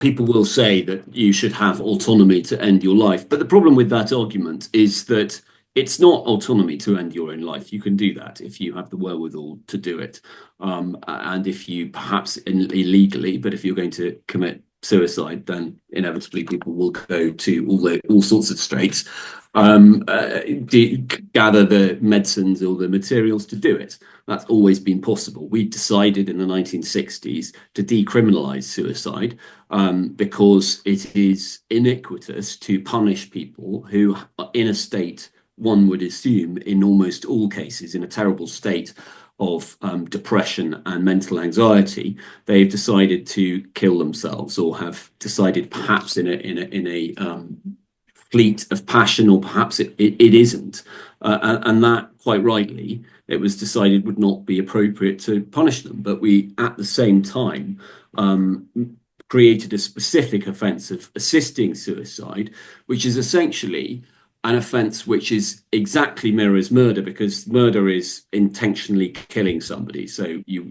people will say that you should have autonomy to end your life. But the problem with that argument is that it's not autonomy to end your own life. You can do that if you have the wherewithal to do it. And if you perhaps illegally, but if you're going to commit suicide, then inevitably people will go to all sorts of straits, gather the medicines or the materials to do it. That's always been possible. We decided in the 1960s to decriminalize suicide because it is iniquitous to punish people who are in a state, one would assume, in almost all cases, in a terrible state of depression and mental anxiety. They've decided to kill themselves, or have decided, perhaps in a fleet of passion, or perhaps it isn't. And that, quite rightly, it was decided would not be appropriate to punish them. But we, at the same time, created a specific offence of assisting suicide, which is essentially an offence which is exactly mirrors murder, because murder is intentionally killing somebody. So you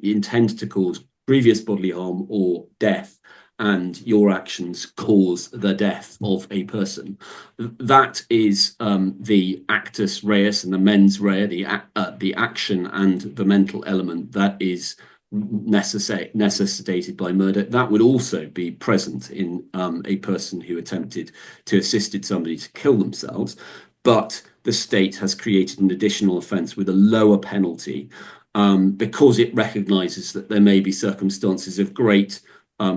intend to cause grievous bodily harm or death, and your actions cause the death of a person. That is the actus reus and the mens rea, the action and the mental element that is necessitated by murder. That would also be present in a person who attempted to assist somebody to kill themselves. But the state has created an additional offence with a lower penalty because it recognises that there may be circumstances of great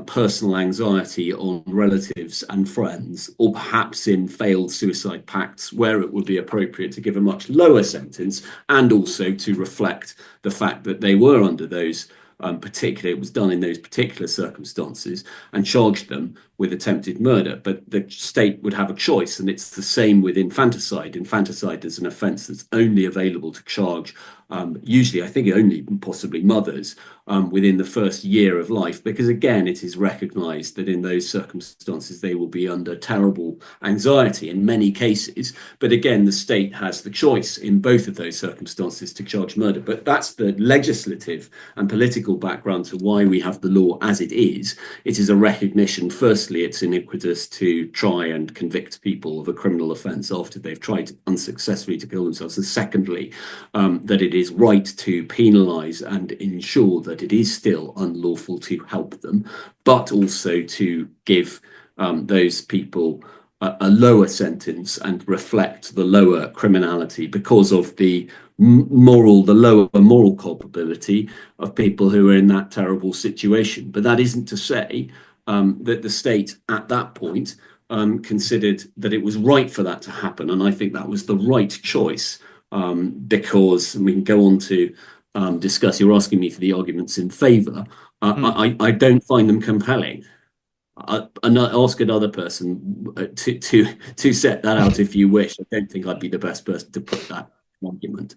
personal anxiety on relatives and friends, or perhaps in failed suicide pacts, where it would be appropriate to give a much lower sentence, and also to reflect the fact that they were under those it was done in those particular circumstances, and charged them with attempted murder. But the state would have a choice, and it's the same with infanticide. Infanticide is an offence that's only available to charge usually, I think, only possibly mothers within the first year of life, because again, it is recognised that in those circumstances they will be under terrible anxiety in many cases. But again, the state has the choice in both of those circumstances to charge murder. But that's the legislative and political background to why we have the law as it is. It is a recognition, firstly, it's iniquitous to try and convict people of a criminal offence after they've tried unsuccessfully to kill themselves, and secondly, that it is right to penalise and ensure that it is still unlawful to help them, but also to give those people a lower sentence and reflect the lower criminality because of the lower moral culpability of people who are in that terrible situation. But that isn't to say that the state at that point considered that it was right for that to happen. And I think that was the right choice, because we can go on to discuss, you're asking me for the arguments in favour. I don't find them compelling. Ask another person to set that out if you wish. I don't think I'd be the best person to put that argument.